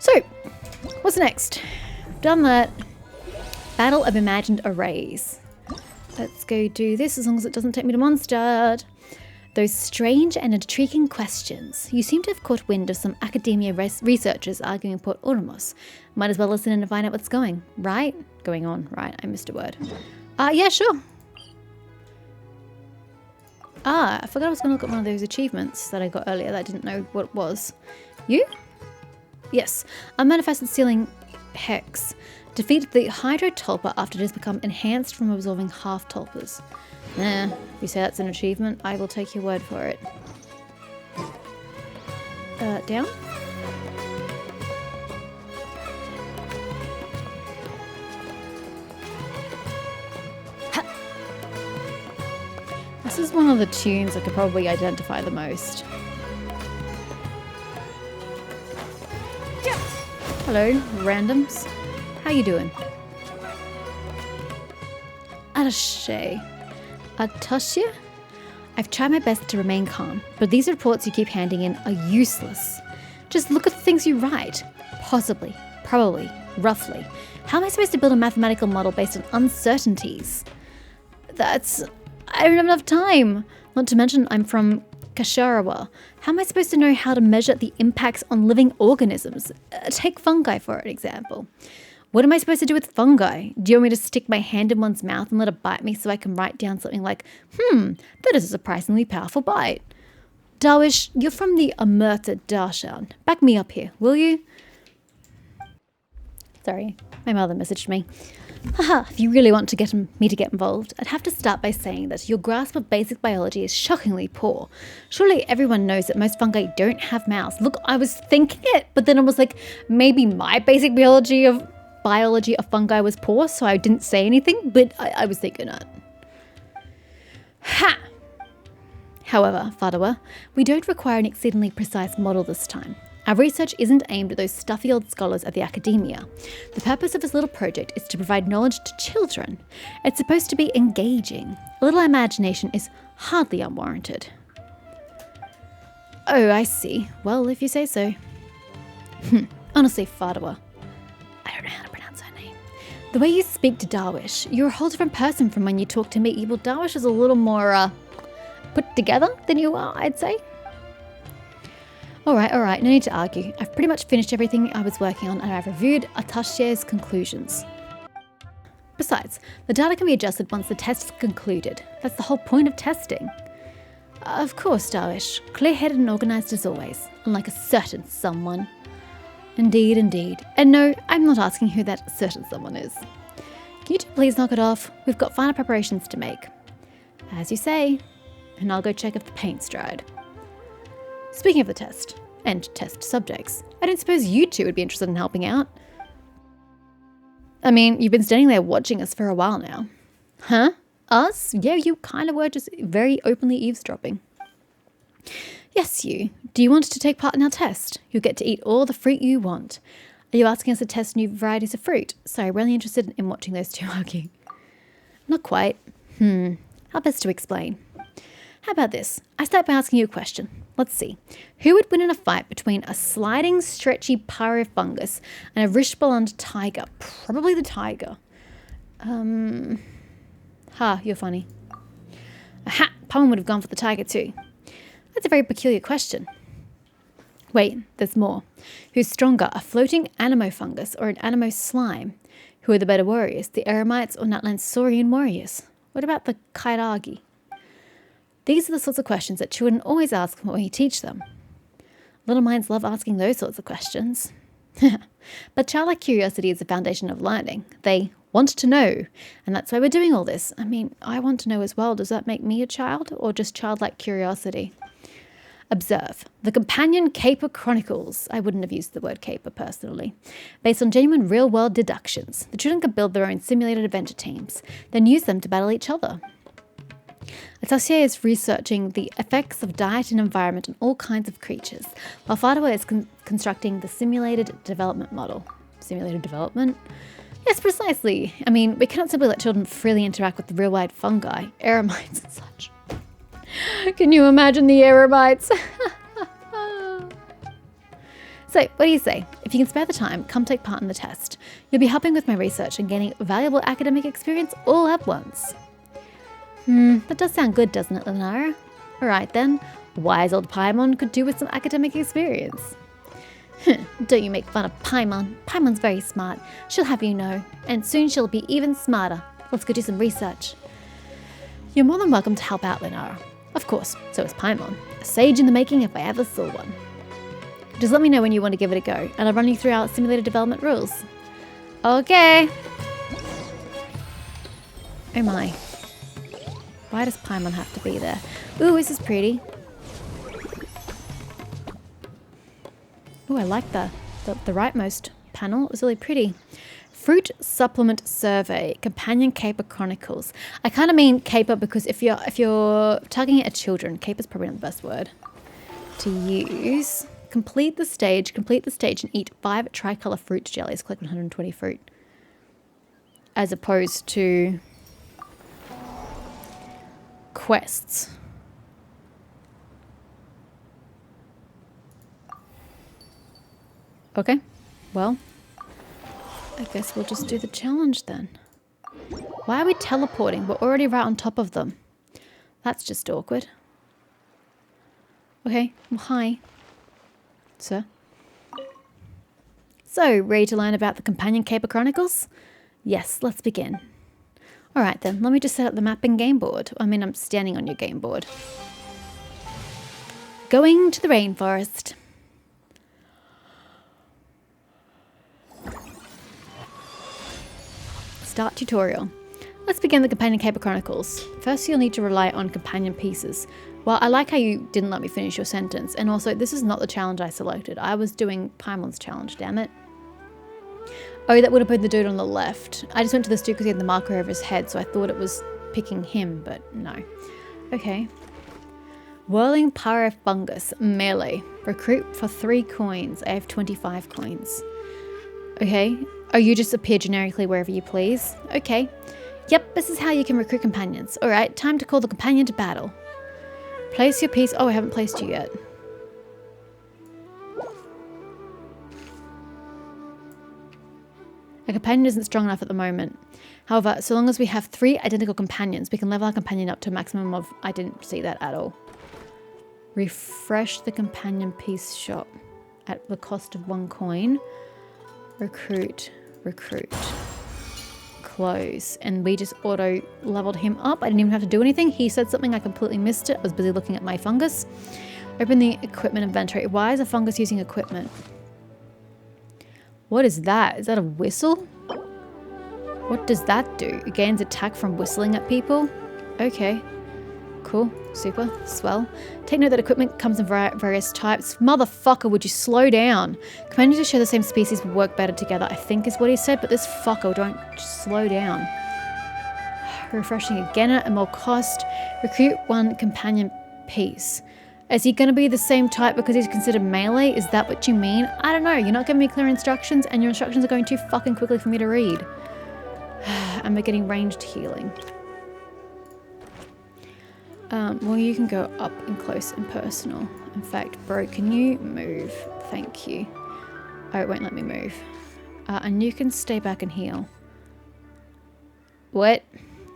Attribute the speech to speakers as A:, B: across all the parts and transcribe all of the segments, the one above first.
A: So, what's next? Done that. Battle of Imagined Arrays. Let's go do this as long as it doesn't take me to Mondstadt. Those strange and intriguing questions. You seem to have caught wind of some academia researchers arguing in Port Ormos. Might as well listen in and find out what's going on, right? I missed a word. Yeah, sure. I forgot I was going to look at one of those achievements that I got earlier that I didn't know what it was. You? Yes. A manifested ceiling hex. Defeat the Hydro Tulpa after it has become enhanced from absorbing half Tulpas. If you say that's an achievement, I will take your word for it. Down? Ha! This is one of the tunes I could probably identify the most. Hello, randoms. How you doing? Atasia? I've tried my best to remain calm, but these reports you keep handing in are useless. Just look at the things you write. Possibly, probably, roughly. How am I supposed to build a mathematical model based on uncertainties? I don't have enough time. Not to mention I'm from Kasharawa. How am I supposed to know how to measure the impacts on living organisms? Take fungi for an example. What am I supposed to do with fungi? Do you want me to stick my hand in one's mouth and let it bite me so I can write down something like, that is a surprisingly powerful bite? Darwish, you're from the Amurta Darshan. Back me up here, will you? Sorry, my mother messaged me. Haha, if you really want to get me to get involved, I'd have to start by saying that your grasp of basic biology is shockingly poor. Surely everyone knows that most fungi don't have mouths. Look, I was thinking it, but then I was like, maybe my basic biology of fungi was poor, so I didn't say anything, but I was thinking it. Ha! However, Fadawa, we don't require an exceedingly precise model this time. Our research isn't aimed at those stuffy old scholars at the academia. The purpose of this little project is to provide knowledge to children. It's supposed to be engaging. A little imagination is hardly unwarranted. Oh, I see. Well, if you say so. Honestly, Fadawa, I don't know how to pronounce her name. The way you speak to Darwish, you're a whole different person from when you talk to me. Well, Darwish is a little more put together than you are, I'd say. All right, no need to argue. I've pretty much finished everything I was working on and I've reviewed Atashie's conclusions. Besides, the data can be adjusted once the test is concluded. That's the whole point of testing. Of course, Darwish. Clear-headed and organised as always, unlike a certain someone. Indeed. And no, I'm not asking who that certain someone is. Can you two please knock it off? We've got final preparations to make. As you say. And I'll go check if the paint's dried. Speaking of the test, and test subjects, I don't suppose you two would be interested in helping out. I mean, you've been standing there watching us for a while now. Huh? Us? Yeah, you kind of were just very openly eavesdropping. Yes, you. Do you want to take part in our test? You'll get to eat all the fruit you want. Are you asking us to test new varieties of fruit? Sorry, really interested in watching those two argue. Not quite. How best to explain? How about this? I start by asking you a question. Let's see. Who would win in a fight between a sliding, stretchy pyrofungus and a Rishbaland tiger? Probably the tiger. You're funny. Aha! Palm would have gone for the tiger too. That's a very peculiar question. Wait, there's more. Who's stronger, a floating anemofungus or an anemo slime? Who are the better warriors, the Eremites or Natlansaurian warriors? What about the Kairagi? These are the sorts of questions that children always ask when we teach them. Little minds love asking those sorts of questions. But childlike curiosity is the foundation of learning. They want to know, and that's why we're doing all this. I mean, I want to know as well. Does that make me a child, or just childlike curiosity? Observe. The Companion Caper Chronicles. I wouldn't have used the word caper personally. Based on genuine real-world deductions, the children can build their own simulated adventure teams, then use them to battle each other. Atasia is researching the effects of diet and environment on all kinds of creatures, while Fadawa is constructing the simulated development model. Simulated development? Yes, precisely. I mean, we cannot simply let children freely interact with the real-world fungi, eremites and such. Can you imagine the eremites? So, what do you say? If If you can spare the time, come take part in the test. You'll be helping with my research and gaining valuable academic experience all at once. That does sound good, doesn't it, Lunara? Alright then, wise old Paimon could do with some academic experience. Don't you make fun of Paimon. Paimon's very smart. She'll have you know, and soon she'll be even smarter. Let's go do some research. You're more than welcome to help out, Lunara. Of course, so is Paimon. A sage in the making if I ever saw one. Just let me know when you want to give it a go, and I'll run you through our simulated development rules. Okay. Oh my. Why does Paimon have to be there? Ooh, this is pretty. Ooh, I like the rightmost panel. It was really pretty. Fruit Supplement Survey, Companion Caper Chronicles. I kind of mean caper because if you're targeting at children, caper is probably not the best word to use. Complete the stage and eat 5 tricolor fruit jellies. Collect 120 fruit. As opposed to quests. Okay, well, I guess we'll just do the challenge then. Why are we teleporting? We're already right on top of them. That's just awkward. Okay, well, hi. Sir. So, ready to learn about the Companion Caper Chronicles? Yes, let's begin. Alright then, let me just set up the map and game board. I mean, I'm standing on your game board. Going to the rainforest. Start tutorial. Let's begin the Companion Caper Chronicles. First, you'll need to rely on companion pieces. Well, I like how you didn't let me finish your sentence. And also, this is not the challenge I selected. I was doing Paimon's challenge, damn it. Oh, that would have been the dude on the left. I just went to this dude because he had the marker over his head, so I thought it was picking him, but no. Okay. Whirling Pyro Fungus, melee. Recruit for 3 coins. I have 25 coins. Okay. Oh, you just appear generically wherever you please? Okay. Yep, this is how you can recruit companions. Alright, time to call the companion to battle. Place your piece. Oh, I haven't placed you yet. A companion isn't strong enough at the moment. However, so long as we have 3 identical companions, we can level our companion up to a maximum of... I didn't see that at all. Refresh the companion piece shop at the cost of 1 coin. Recruit. Close. And we just auto leveled him up. I didn't even have to do anything. He said something, I completely missed it. I was busy looking at my fungus. Open the equipment inventory. Why is a fungus using equipment? What is that? Is that a whistle? What does that do? It gains attack from whistling at people? Okay. Cool. Super. Swell. Take note that equipment comes in various types. Motherfucker, would you slow down? Companions who share the same species will work better together, I think is what he said, but this fucker don't slow down. Refreshing again at more cost. Recruit 1 companion piece. Is he going to be the same type because he's considered melee? Is that what you mean? I don't know. You're not giving me clear instructions and your instructions are going too fucking quickly for me to read. And we're getting ranged healing. Well, you can go up and close and personal. In fact, bro, can you move? Thank you. Oh, it won't let me move. And you can stay back and heal. What?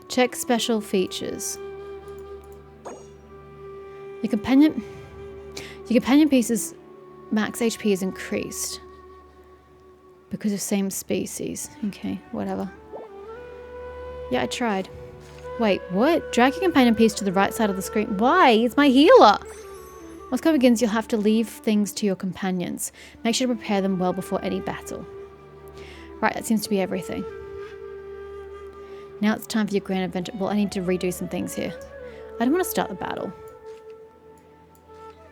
A: Check special features. Your companion piece's max HP is increased because of same species. Okay, whatever. Yeah, I tried. Wait, what? Drag your companion piece to the right side of the screen. Why? It's my healer! Once combat begins, you'll have to leave things to your companions. Make sure to prepare them well before any battle. Right, that seems to be everything. Now it's time for your grand adventure. Well, I need to redo some things here. I don't want to start the battle.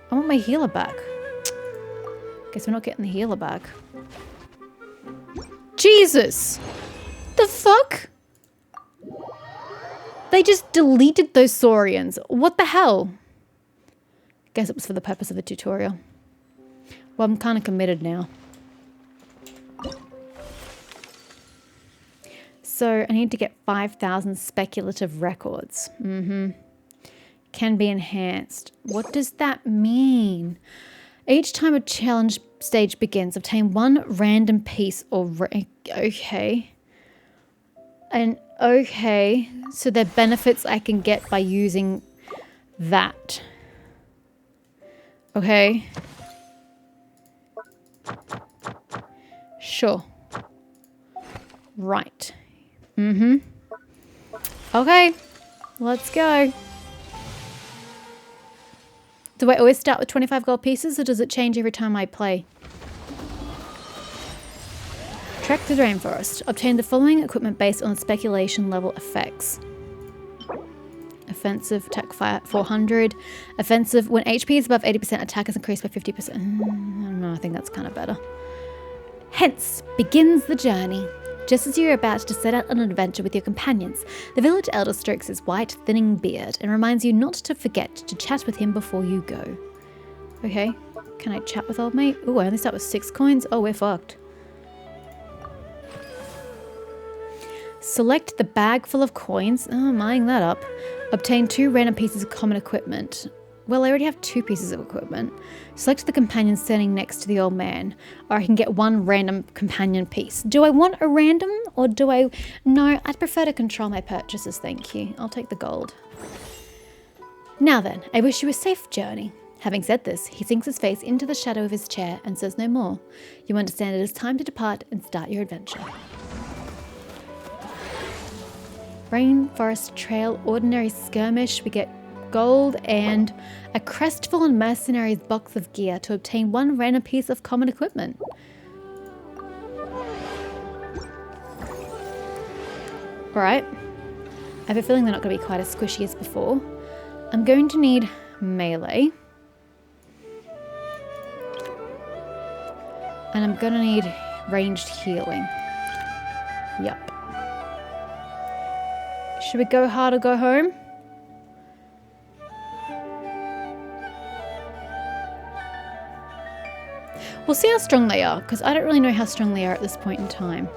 A: I want my healer back. Guess we're not getting the healer back. Jesus! The fuck? They just deleted those Saurians. What the hell? Guess it was for the purpose of the tutorial. Well, I'm kind of committed now. So I need to get 5,000 speculative records. Can be enhanced. What does that mean? Each time a challenge stage begins. Obtain one random piece or okay. And okay, so there are benefits I can get by using that. Okay. Sure. Right. Mm-hmm. Okay. Let's go. Do I always start with 25 gold pieces, or does it change every time I play? Trek through the rainforest. Obtain the following equipment based on speculation level effects. Offensive, attack fire 400. Offensive, when HP is above 80%, attack is increased by 50%. I don't know, I think that's kind of better. Hence, begins the journey. Just as you are about to set out on an adventure with your companions, the village elder strokes his white, thinning beard and reminds you not to forget to chat with him before you go. Okay, can I chat with old mate? Ooh, I only start with 6 coins. Oh, we're fucked. Select the bag full of coins. Oh, I'm eyeing that up. Obtain 2 random pieces of common equipment. Well, I already have 2 pieces of equipment. Select the companion standing next to the old man, or I can get 1 random companion piece. Do I want a random, or do I... No, I'd prefer to control my purchases, thank you. I'll take the gold. Now then, I wish you a safe journey. Having said this, he sinks his face into the shadow of his chair and says no more. You understand it is time to depart and start your adventure. Rainforest Trail, Ordinary Skirmish. We get gold and a crestfallen mercenary's box of gear to obtain 1 random piece of common equipment. Alright. I have a feeling they're not going to be quite as squishy as before. I'm going to need melee. And I'm going to need ranged healing. Yup. Should we go hard or go home? We'll see how strong they are, because I don't really know how strong they are at this point in time.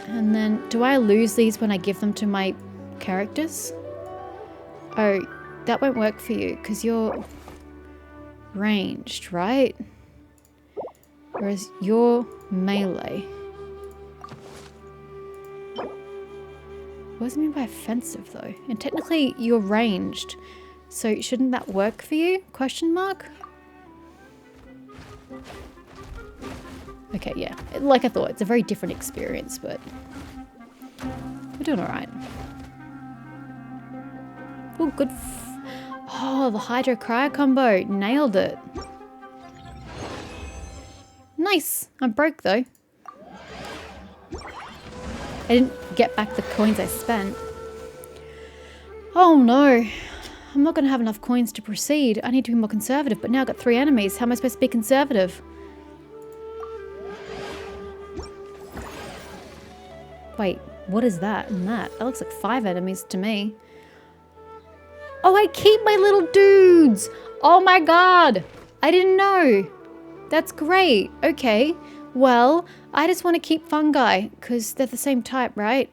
A: And then, do I lose these when I give them to my characters? Oh, that won't work for you, because you're ranged, right? Whereas you're melee. What does it mean by offensive, though? And technically, you're ranged. So shouldn't that work for you? Question mark? Okay, yeah. Like I thought, it's a very different experience, but we're doing alright. Oh, good. Oh, the Hydro Cryo combo. Nailed it. Nice. I'm broke, though. I didn't get back the coins I spent. Oh, no. I'm not going to have enough coins to proceed. I need to be more conservative, but now I've got 3 enemies. How am I supposed to be conservative? Wait, what is that and that? That looks like 5 enemies to me. Oh, I keep my little dudes! Oh my god! I didn't know! That's great. Okay. Well, I just want to keep fungi, because they're the same type, right?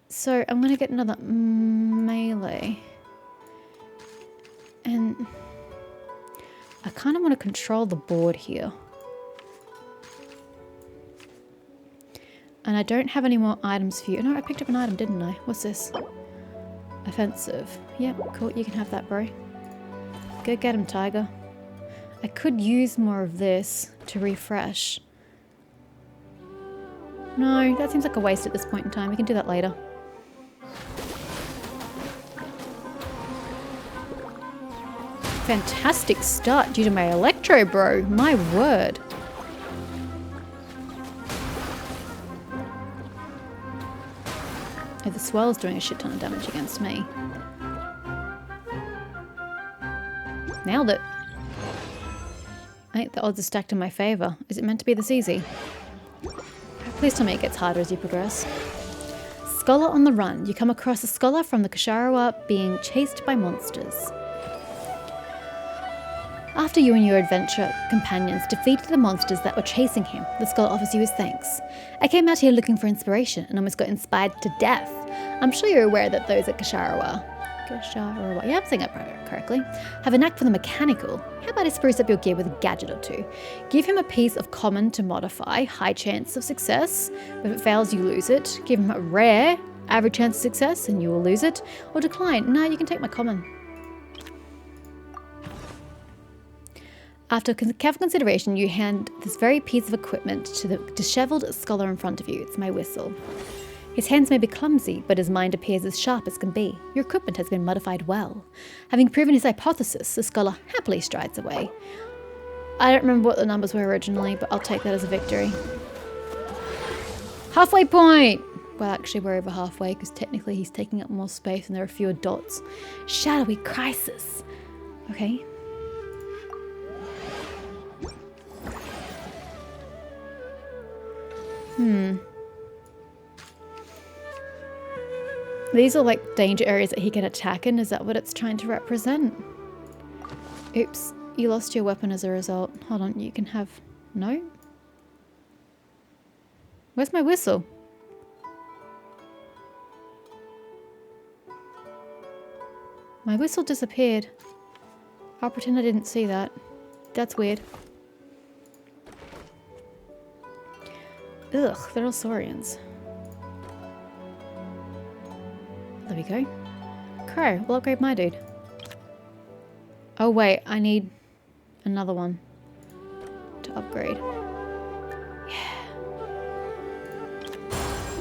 A: So I'm going to get another melee. And I kind of want to control the board here. And I don't have any more items for you. No, I picked up an item, didn't I? What's this? Offensive. Yep, cool. You can have that, bro. Go get him, tiger. I could use more of this to refresh. No, that seems like a waste at this point in time. We can do that later. Fantastic start due to my electro, bro. My word. Oh, the swell's doing a shit ton of damage against me. Nailed it. I think the odds are stacked in my favour. Is it meant to be this easy? Please tell me it gets harder as you progress. Scholar on the run. You come across a scholar from the Kasharawa being chased by monsters. After you and your adventure companions defeated the monsters that were chasing him, the scholar offers you his thanks. I came out here looking for inspiration and almost got inspired to death. I'm sure you're aware that those at robot. Yeah, I'm saying it correctly. Have a knack for the mechanical. How about I spruce up your gear with a gadget or two? Give him a piece of common to modify. High chance of success. If it fails, you lose it. Give him a rare. Average chance of success, and you will lose it. Or decline. No, you can take my common. After careful consideration, you hand this very piece of equipment to the dishevelled scholar in front of you. It's my whistle. His hands may be clumsy, but his mind appears as sharp as can be. Your equipment has been modified well. Having proven his hypothesis, the scholar happily strides away. I don't remember what the numbers were originally, but I'll take that as a victory. Halfway point! Well, actually, we're over halfway, because technically he's taking up more space and there are fewer dots. Shadowy crisis. Okay. These are like danger areas that he can attack in. Is that what it's trying to represent? Oops, you lost your weapon as a result. Hold on, you can have... No? Where's my whistle? My whistle disappeared. I'll pretend I didn't see that. That's weird. Ugh, they're all saurians. There we go. Crow, we'll upgrade my dude. Oh wait, I need another one to upgrade. Yeah.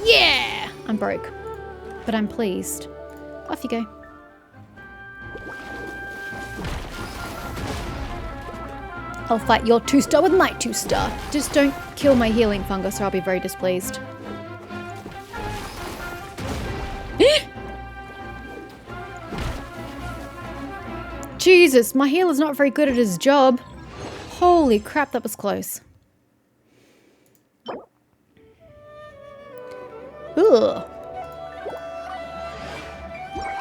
A: Yeah! I'm broke, but I'm pleased. Off you go. I'll fight your 2-star with my 2-star. Just don't kill my healing fungus or I'll be very displeased. Jesus, my healer's not very good at his job. Holy crap, that was close. Ugh.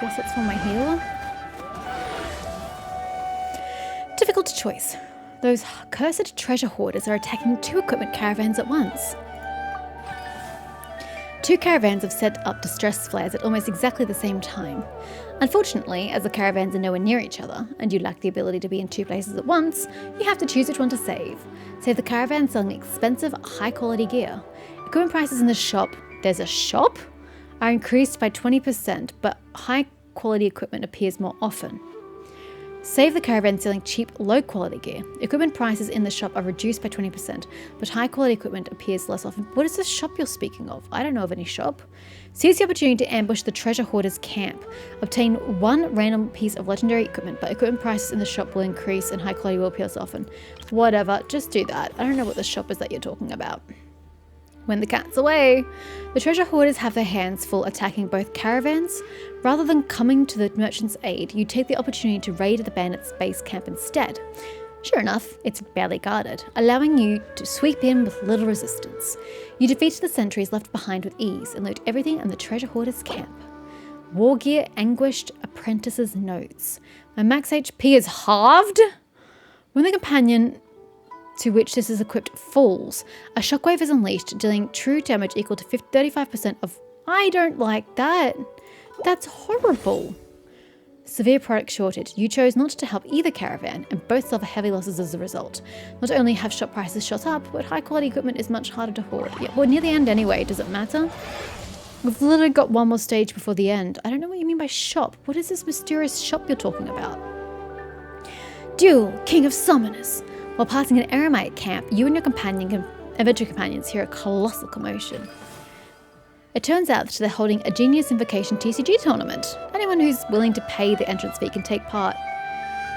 A: Guess that's for my healer. Difficult choice. Those cursed treasure hoarders are attacking 2 equipment caravans at once. 2 caravans have set up distress flares at almost exactly the same time. Unfortunately, as the caravans are nowhere near each other, and you lack the ability to be in 2 places at once, you have to choose which one to save. Save the caravan selling expensive, high-quality gear. Equipment prices in the shop, there's a shop, are increased by 20%, but high-quality equipment appears more often. Save the caravan selling cheap, low-quality gear. Equipment prices in the shop are reduced by 20%, but high-quality equipment appears less often. What is this shop you're speaking of? I don't know of any shop. Seize the opportunity to ambush the treasure hoarder's camp. Obtain 1 random piece of legendary equipment, but equipment prices in the shop will increase and high-quality will appear less often. Whatever, just do that. I don't know what the shop is that you're talking about. When the cat's away, the treasure hoarders have their hands full attacking both caravans. Rather than coming to the merchant's aid, you take the opportunity to raid the bandits' base camp instead. Sure enough, it's barely guarded, allowing you to sweep in with little resistance. You defeat the sentries left behind with ease and loot everything in the treasure hoarder's camp. War gear, anguished apprentice's notes. My max HP is halved? When the companion to which this is equipped falls, a shockwave is unleashed, dealing true damage equal to 35% of... I don't like that. That's horrible. Severe product shortage. You chose not to help either caravan, and both suffer heavy losses as a result. Not only have shop prices shot up, but high quality equipment is much harder to hoard. Yeah, we're near the end anyway, does it matter? We've literally got 1 more stage before the end. I don't know what you mean by shop. What is this mysterious shop you're talking about? Duel, King of Summoners. While passing an Eremite camp, you and your adventure companions hear a colossal commotion. It turns out that they're holding a Genius Invocation TCG tournament. Anyone who's willing to pay the entrance fee can take part.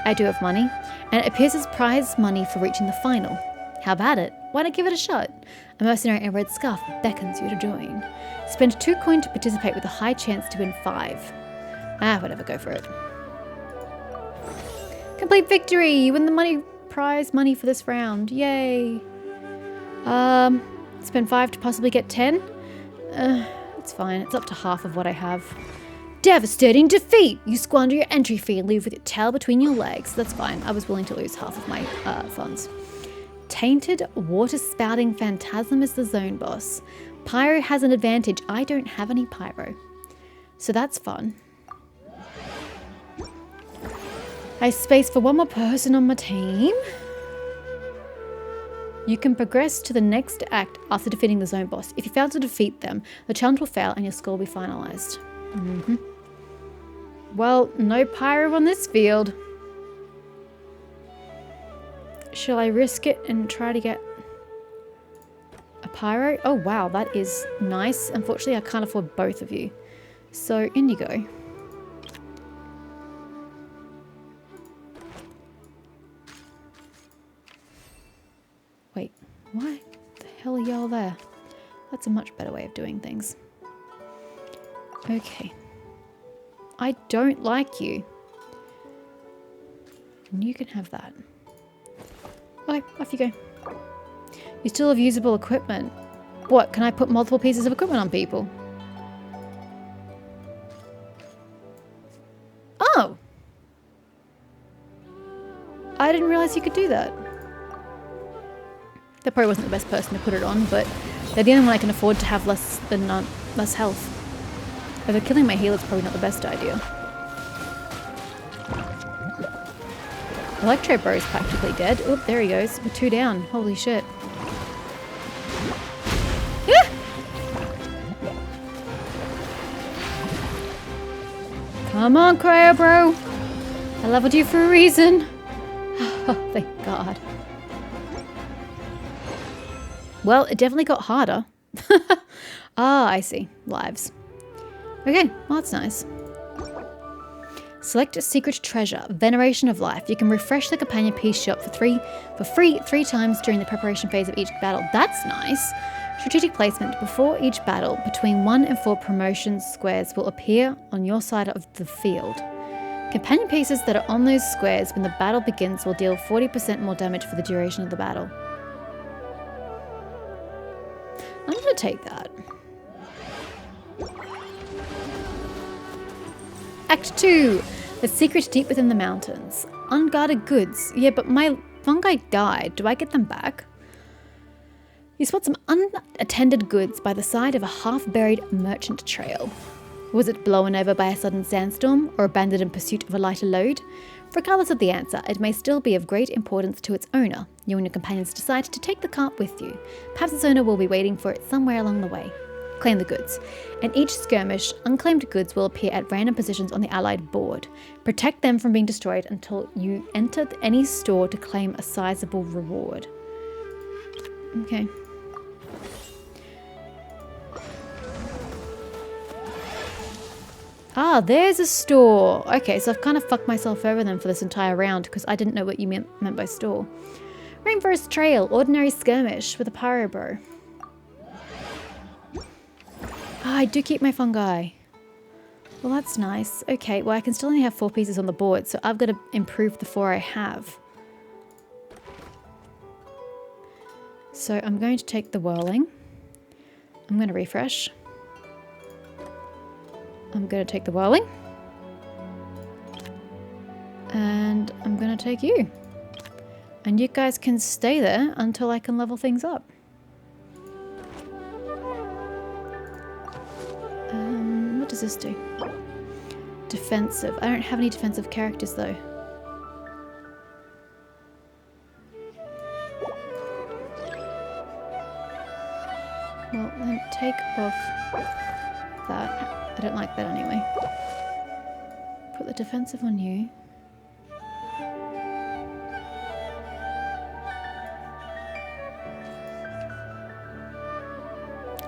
A: I do have money, and it appears as prize money for reaching the final. How about it? Why not give it a shot? A mercenary in a red scarf beckons you to join. Spend 2 coin to participate with a high chance to win 5. Whatever, go for it. Complete victory! You win the prize money for this round. Yay! Spend 5 to possibly get 10? It's fine. It's up to half of what I have. Devastating defeat! You squander your entry fee and leave with your tail between your legs. That's fine. I was willing to lose half of my funds. Tainted water-spouting phantasm is the zone boss. Pyro has an advantage. I don't have any pyro. So that's fun. I space for one more person on my team. You can progress to the next act after defeating the zone boss. If you fail to defeat them, the challenge will fail and your score will be finalized. Well, no pyro on this field. Shall I risk it and try to get a pyro? Oh wow, that is nice. Unfortunately, I can't afford both of you. So in you go. Wait, why the hell are y'all there? That's a much better way of doing things. Okay. I don't like you. And you can have that. Okay, off you go. You still have usable equipment. What, can I put multiple pieces of equipment on people? Oh! I didn't realize you could do that. That probably wasn't the best person to put it on, but they're the only one I can afford to have less health. Although killing my healer is probably not the best idea. Electro Bro is practically dead. Oop, there he goes. We're 2 down. Holy shit. Ah! Come on, Cryo Bro. I leveled you for a reason. Oh, thank God. Well, it definitely got harder. Ah, I see. Lives. Okay, well that's nice. Select a secret treasure, Veneration of Life. You can refresh the companion piece shop for free 3 times during the preparation phase of each battle. That's nice. Strategic placement. Before each battle, between 1 and 4 promotion squares will appear on your side of the field. Companion pieces that are on those squares when the battle begins will deal 40% more damage for the duration of the battle. I'm going to take that. Act 2. The secret deep within the mountains. Unguarded goods. Yeah, but my fungi died. Do I get them back? You spot some unattended goods by the side of a half-buried merchant trail. Was it blown over by a sudden sandstorm or abandoned in pursuit of a lighter load? Regardless of the answer, it may still be of great importance to its owner. You and your companions decide to take the cart with you. Perhaps its owner will be waiting for it somewhere along the way. Claim the goods. In each skirmish, unclaimed goods will appear at random positions on the allied board. Protect them from being destroyed until you enter any store to claim a sizable reward. Okay. Ah, there's a store. Okay, so I've kind of fucked myself over then for this entire round because I didn't know what you meant by store. Rainforest Trail, ordinary skirmish with a pyro bro. Ah, I do keep my fungi. Well, that's nice. Okay, well, I can still only have 4 pieces on the board, so I've got to improve the 4 I have. So I'm going to take the whirling. I'm going to refresh. I'm going to take the whirling. And I'm going to take you. And you guys can stay there until I can level things up. What does this do? Defensive. I don't have any defensive characters though. Well, then take off that. I don't like that anyway. Put the defensive on you.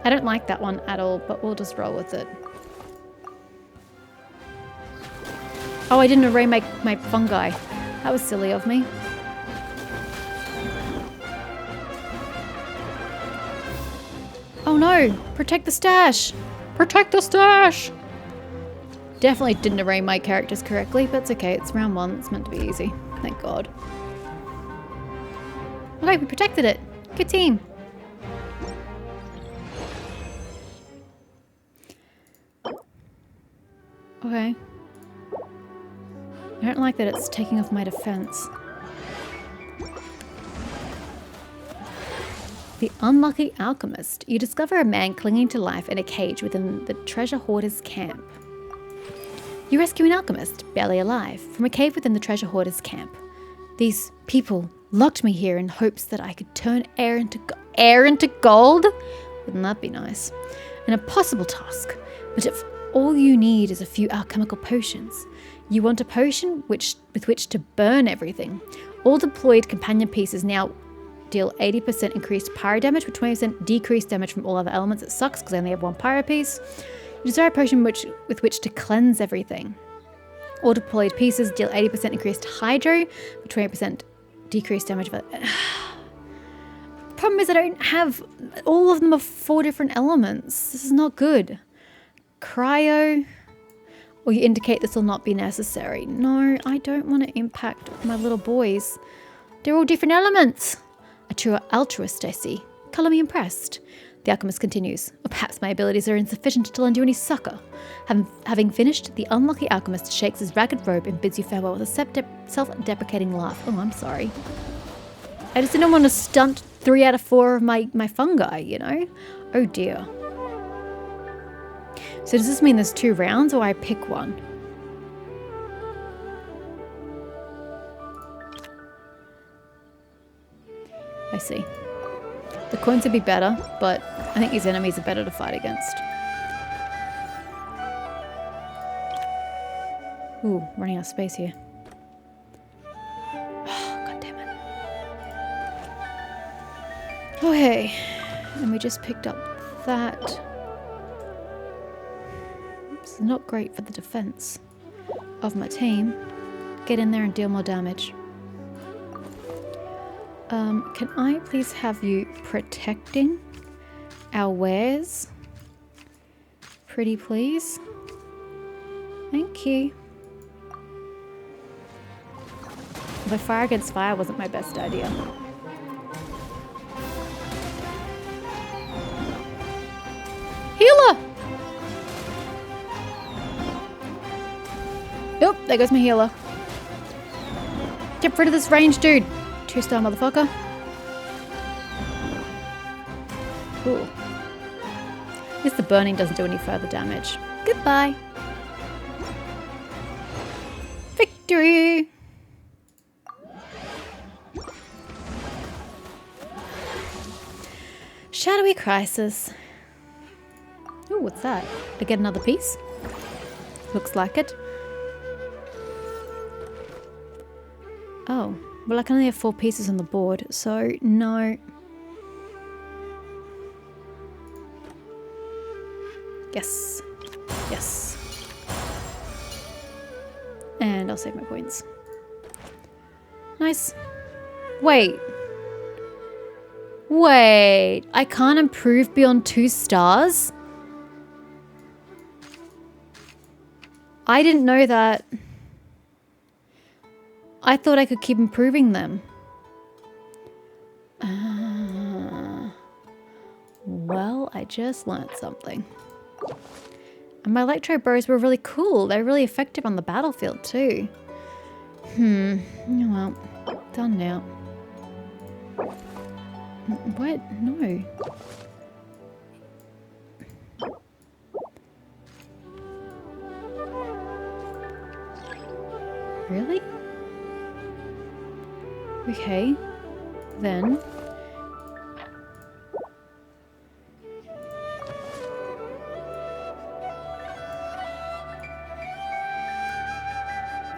A: I don't like that one at all, but we'll just roll with it. Oh, I didn't array my fungi. That was silly of me. Oh no! Protect the stash! Protect the stash! Definitely didn't array my characters correctly, but it's okay. It's round 1. It's meant to be easy. Thank God. Okay, we protected it. Good team. Okay. I don't like that it's taking off my defense. The Unlucky Alchemist. You discover a man clinging to life in a cage within the treasure hoarder's camp. You rescue an alchemist, barely alive, from a cave within the treasure hoarder's camp. These people locked me here in hopes that I could turn air into gold? Wouldn't that be nice? An impossible task, but if all you need is a few alchemical potions, you want a potion with which to burn everything. All deployed companion pieces now deal 80% increased pyro damage with 20% decreased damage from all other elements. It sucks because I only have one pyro piece. You desire a potion with which to cleanse everything. All deployed pieces deal 80% increased hydro with 20% decreased damage. Problem is I don't have... All of them are 4 different elements. This is not good. Cryo... Or you indicate this will not be necessary. No, I don't want to impact my little boys. They're all different elements. A true altruist, I see. Colour me impressed. The alchemist continues. Or perhaps my abilities are insufficient to lend you any succour. Having finished, the unlucky alchemist shakes his ragged robe and bids you farewell with a self-deprecating laugh. Oh, I'm sorry. I just didn't want to stunt 3 out of 4 of my fungi, you know? Oh dear. So does this mean there's 2 rounds or I pick one? I see. The coins would be better, but I think these enemies are better to fight against. Ooh, running out of space here. Oh, God damn it. Okay, and we just picked up that. It's not great for the defense of my team. Get in there and deal more damage. Can I please have you protecting our wares? Pretty please. Thank you. But fire against fire wasn't my best idea. Healer! Nope, there goes my healer. Get rid of this range dude. 2-star motherfucker. Ooh. At least the burning doesn't do any further damage. Goodbye. Victory! Shadowy Crisis. Ooh, what's that? I get another piece? Looks like it. Oh, well I can only have 4 pieces on the board, so no. Yes. Yes. And I'll save my points. Nice. Wait. Wait. I can't improve beyond 2 stars? I didn't know that. I thought I could keep improving them. Well, I just learned something. And my electro bows were really cool. They're really effective on the battlefield too. Well, done now. What? No. Really? Okay, then.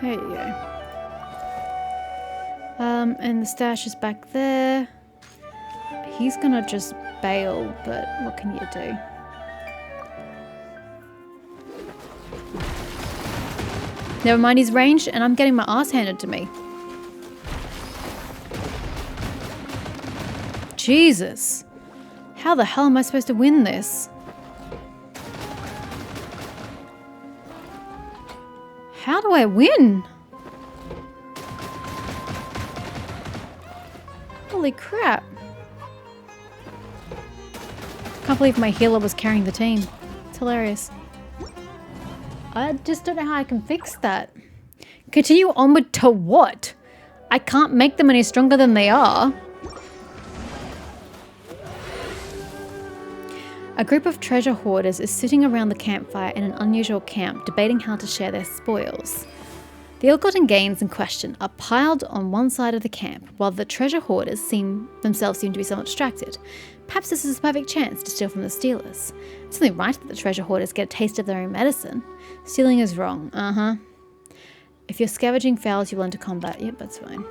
A: There you go. And the stash is back there. He's gonna just bail, but what can you do? Never mind, he's ranged and I'm getting my ass handed to me. Jesus. How the hell am I supposed to win this? How do I win? Holy crap. Can't believe my healer was carrying the team. It's hilarious. I just don't know how I can fix that. Continue onward to what? I can't make them any stronger than they are. A group of treasure hoarders is sitting around the campfire in an unusual camp, debating how to share their spoils. The ill-gotten gains in question are piled on one side of the camp, while the treasure hoarders themselves seem to be somewhat distracted. Perhaps this is a perfect chance to steal from the stealers. It's only right that the treasure hoarders get a taste of their own medicine. Stealing is wrong. If your scavenging fails, you will enter combat. Yep, that's fine.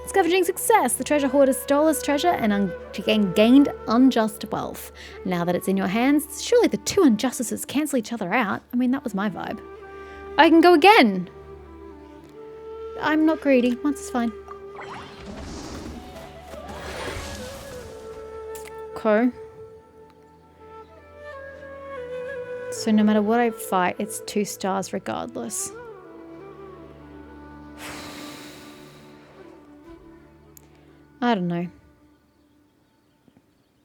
A: Scavenging success! The treasure hoarders stole his treasure and gained unjust wealth. Now that it's in your hands, surely the two injustices cancel each other out. I mean, that was my vibe. I can go again! I'm not greedy. Once is fine. Okay. So no matter what I fight, it's 2 stars regardless. I don't know.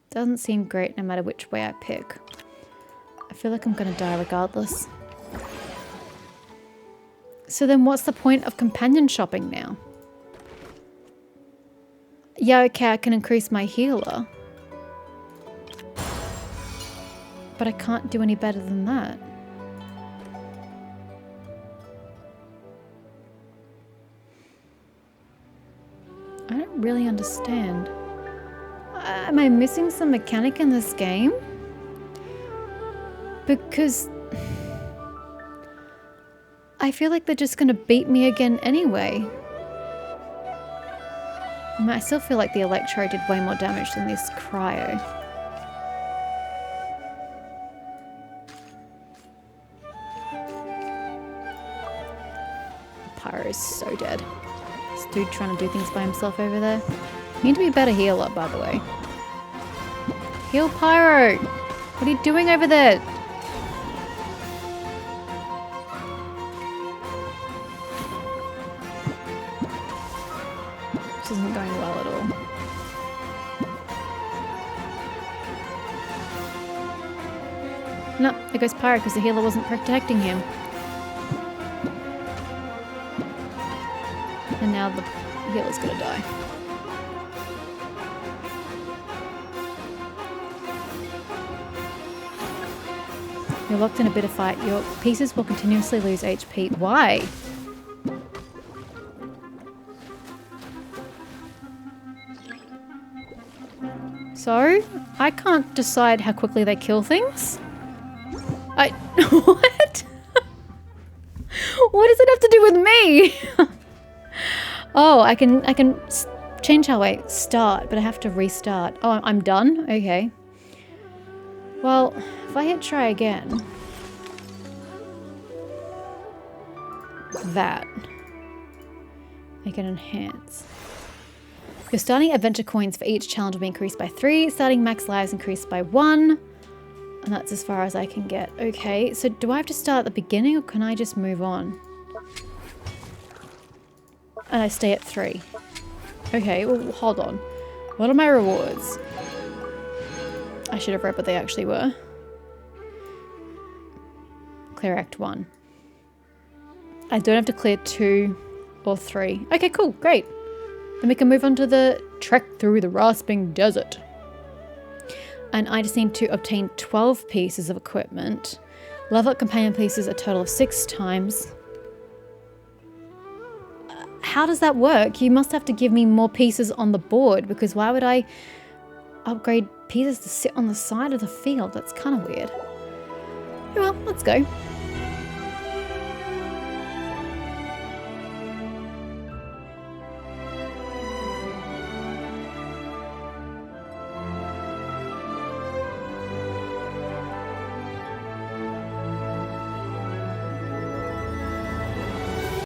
A: Doesn't seem great no matter which way I pick. I feel like I'm gonna die regardless. So then what's the point of companion shopping now? Yeah, okay, I can increase my healer. But I can't do any better than that. I don't really understand. Am I missing some mechanic in this game? Because I feel like they're just gonna beat me again anyway. I mean, I still feel like the Electro did way more damage than this Cryo. Pyro is so dead. This dude trying to do things by himself over there. You need to be a better healer, by the way. Heal Pyro! What are you doing over there? This isn't going well at all. No, there goes Pyro because the healer wasn't protecting him. And now the healer's gonna die. You're locked in a bitter fight. Your pieces will continuously lose HP. Why? So, I can't decide how quickly they kill things? What? What does it have to do with me? Oh, I can change how I start, but I have to restart. Oh, I'm done? Okay. Well, if I hit try again... That. I can enhance. Your starting adventure coins for each challenge will be increased by 3. Starting max lives increased by 1. And that's as far as I can get. Okay, so do I have to start at the beginning or can I just move on? And I stay at 3. Okay, well, hold on. What are my rewards? I should have read what they actually were. Clear Act 1. I don't have to clear 2 or 3. Okay, cool, great. Then we can move on to the trek through the rasping desert. And I just need to obtain 12 pieces of equipment. Level up companion pieces a total of 6 times. How does that work? You must have to give me more pieces on the board because why would I upgrade pieces to sit on the side of the field? That's kind of weird. Well, let's go.